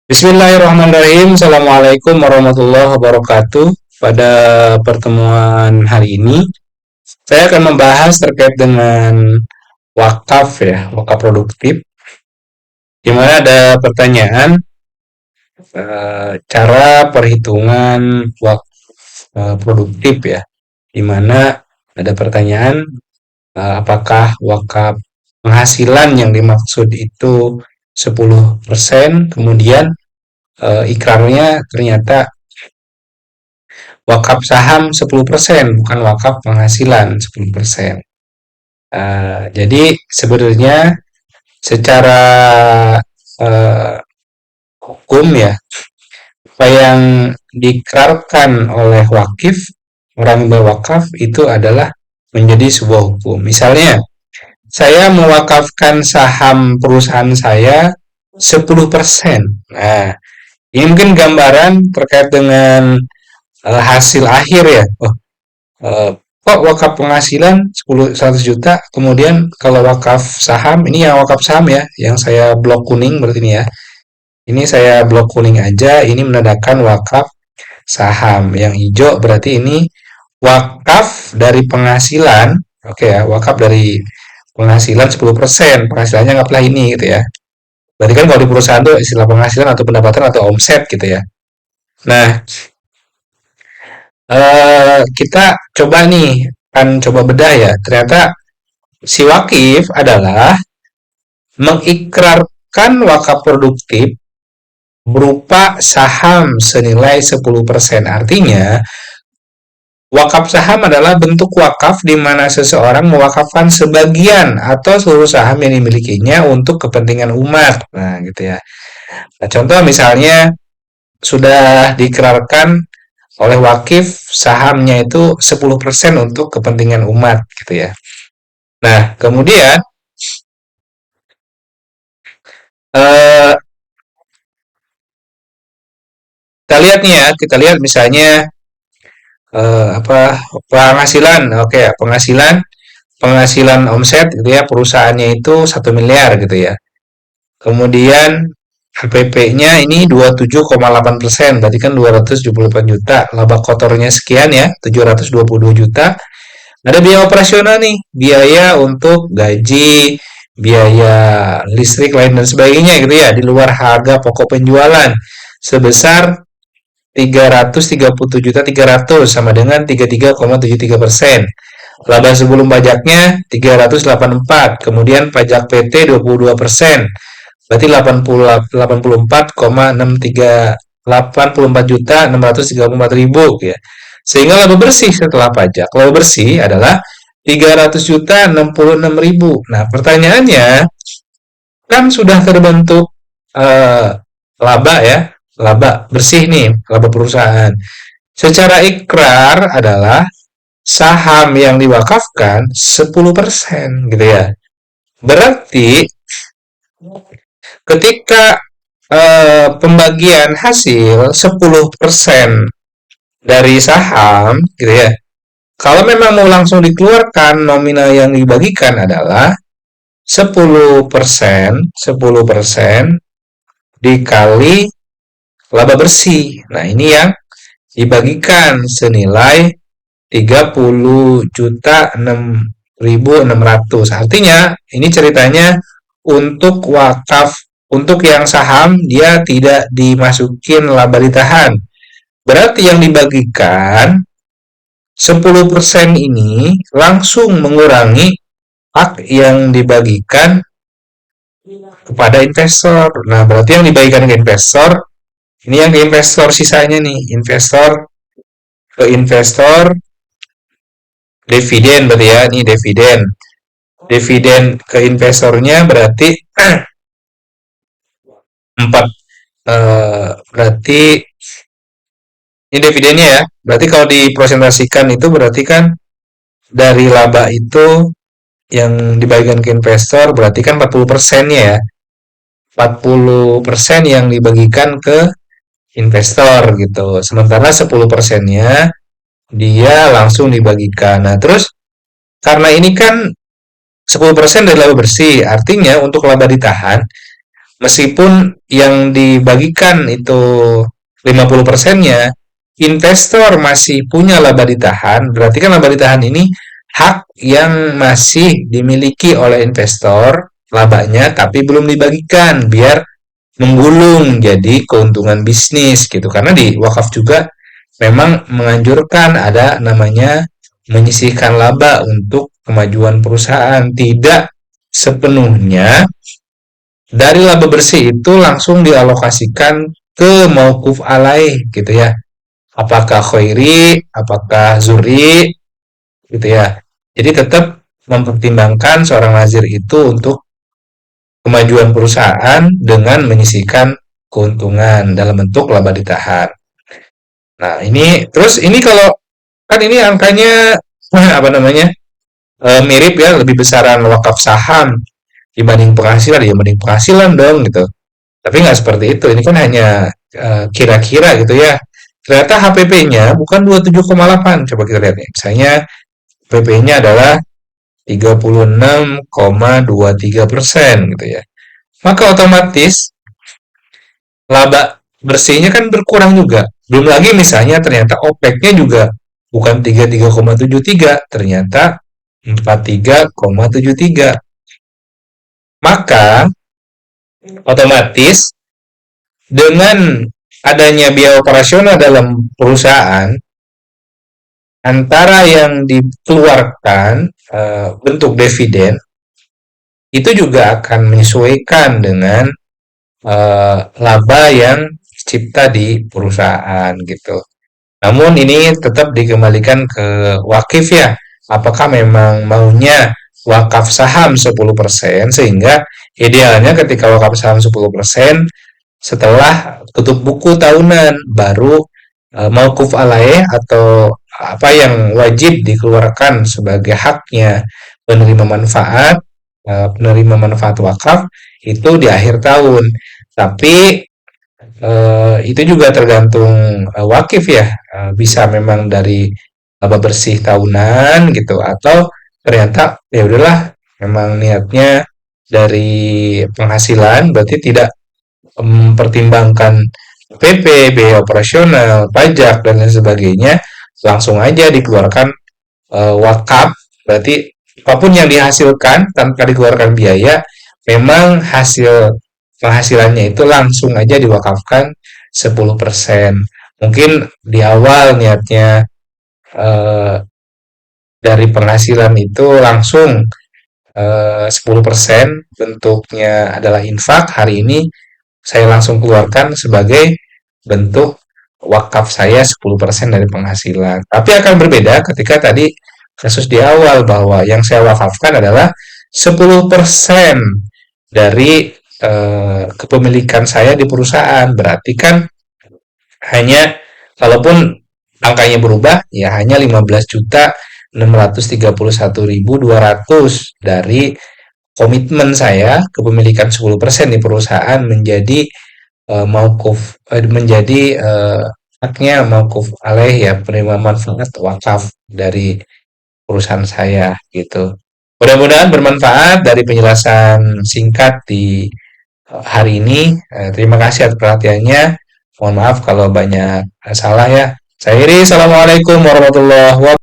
Bismillahirrahmanirrahim. Assalamualaikum warahmatullahi wabarakatuh. Pada pertemuan hari ini, saya akan membahas terkait dengan wakaf ya, wakaf produktif. Di mana ada pertanyaan cara perhitungan wakaf produktif ya. Di mana ada pertanyaan apakah wakaf penghasilan yang dimaksud itu 10%, kemudian ikrarnya ternyata wakaf saham 10%, bukan wakaf penghasilan 10%. Jadi sebenarnya secara uh, hukum ya, apa yang diikrarkan oleh wakif, orang yang berwakaf itu adalah menjadi sebuah hukum. Misalnya, saya mewakafkan saham perusahaan saya 10%. Nah, ini mungkin gambaran terkait dengan hasil akhir ya. Oh, eh, kok wakaf penghasilan 100 juta, kemudian kalau wakaf saham, ini yang wakaf saham ya, yang saya blok kuning berarti ini ya. Ini saya blok kuning aja, ini menandakan wakaf saham. Yang hijau berarti ini wakaf dari penghasilan. Oke ya, wakaf dari penghasilan 10%. Penghasilannya anggaplah ini gitu ya. Berarti kan kalau di perusahaan tuh istilah penghasilan atau pendapatan atau omset gitu ya. Nah, kita coba nih, kan coba bedah ya. Ternyata si wakif adalah mengikrarkan wakaf produktif berupa saham senilai 10%. Artinya, wakaf saham adalah bentuk wakaf di mana seseorang mewakafkan sebagian atau seluruh saham yang dimilikinya untuk kepentingan umat. Nah, gitu ya. Nah, contoh misalnya sudah diikrarkan oleh wakif sahamnya itu 10% untuk kepentingan umat gitu ya. Nah, kemudian eh, kita lihat nih ya, kita lihat misalnya apa penghasilan, oke ya, penghasilan penghasilan omset gitu ya, perusahaannya itu 1 miliar gitu ya. Kemudian HPP-nya ini 27,8%, berarti kan 274 juta, laba kotornya sekian ya, 722 juta. Ada biaya operasional nih, biaya untuk gaji, biaya listrik lain dan sebagainya gitu ya, di luar harga pokok penjualan sebesar 337.300 sama dengan 33,73%. Laba sebelum pajaknya 384, kemudian pajak PT 22%, berarti 84,634 juta 634 ya. Sehingga laba bersih setelah pajak, laba bersih adalah 300 juta 66 ribu. Nah, pertanyaannya kan sudah terbentuk eh, laba ya, laba bersih nih, laba perusahaan. Secara ikrar adalah saham yang diwakafkan 10% gitu ya. Berarti ketika pembagian hasil 10% dari saham gitu ya. Kalau memang mau langsung dikeluarkan, nominal yang dibagikan adalah 10% dikali laba bersih. Nah, ini yang dibagikan senilai 30.006.600. Artinya, ini ceritanya untuk wakaf, untuk yang saham dia tidak dimasukin laba ditahan. Berarti yang dibagikan 10% ini langsung mengurangi hak yang dibagikan kepada investor. Nah, berarti yang dibagikan ke investor, ini yang ke investor sisanya nih, investor dividen berarti ya, ini dividen. Dividen ke investornya berarti 4 berarti ini dividennya ya. Berarti kalau dipresentasikan itu berarti kan dari laba itu yang dibagikan ke investor berarti kan 40%-nya ya. 40% yang dibagikan ke investor gitu. Sementara 10%-nya dia langsung dibagikan. Nah, terus karena ini kan 10% dari laba bersih, artinya untuk laba ditahan, meskipun yang dibagikan itu 50%-nya, investor masih punya laba ditahan, berarti kan laba ditahan ini hak yang masih dimiliki oleh investor, labanya tapi belum dibagikan biar menggulung jadi keuntungan bisnis gitu. Karena di wakaf juga memang menganjurkan ada namanya menyisihkan laba untuk kemajuan perusahaan, tidak sepenuhnya dari laba bersih itu langsung dialokasikan ke mauquf alaih gitu ya. Apakah khairi, apakah zuri gitu ya. Jadi tetap mempertimbangkan seorang nazir itu untuk kemajuan perusahaan dengan menyisihkan keuntungan dalam bentuk laba ditahan. Nah, ini terus ini kalau kan ini angkanya apa namanya? Mirip ya, lebih besaran wakaf saham dibanding penghasilan, ya mending penghasilan dong gitu. Tapi nggak seperti itu. Ini kan hanya kira-kira gitu ya. Ternyata HPP-nya bukan 27,8. Coba kita lihat nih. Misalnya HPP-nya adalah 36,23% gitu ya. Maka otomatis laba bersihnya kan berkurang juga. Belum lagi misalnya ternyata OPEC-nya juga bukan 33,73, ternyata 43,73. Maka otomatis dengan adanya biaya operasional dalam perusahaan, antara yang dikeluarkan bentuk dividen itu juga akan menyesuaikan dengan laba yang tercipta di perusahaan gitu. Namun ini tetap dikembalikan ke wakif ya. Apakah memang maunya wakaf saham 10% sehingga idealnya ketika wakaf saham 10% setelah tutup buku tahunan baru mauquf alaih atau apa yang wajib dikeluarkan sebagai haknya penerima manfaat penerima manfaat wakaf itu di akhir tahun. Tapi itu juga tergantung wakif ya. Bisa memang dari laba bersih tahunan gitu atau ternyata ya udahlah memang niatnya dari penghasilan berarti tidak mempertimbangkan PP, biaya operasional, pajak dan lain sebagainya, langsung aja dikeluarkan wakaf. Berarti apapun yang dihasilkan tanpa dikeluarkan biaya, memang hasil penghasilannya itu langsung aja diwakafkan 10%. Mungkin di awal niatnya eh, dari penghasilan itu langsung 10% bentuknya adalah infak, hari ini saya langsung keluarkan sebagai bentuk wakaf saya 10% dari penghasilan. Tapi akan berbeda ketika tadi kasus di awal bahwa yang saya wakafkan adalah 10% dari kepemilikan saya di perusahaan. Berarti kan hanya kalaupun angkanya berubah ya hanya 15.631.200 dari komitmen saya kepemilikan 10% di perusahaan menjadi menjadi haknya mauquf alaih ya penerima manfaat wakaf dari perusahaan saya gitu. Mudah-mudahan bermanfaat dari penjelasan singkat di hari ini. Terima kasih atas perhatiannya. Mohon maaf kalau banyak salah ya. Saya Iri, Assalamualaikum warahmatullahi wabarakatuh.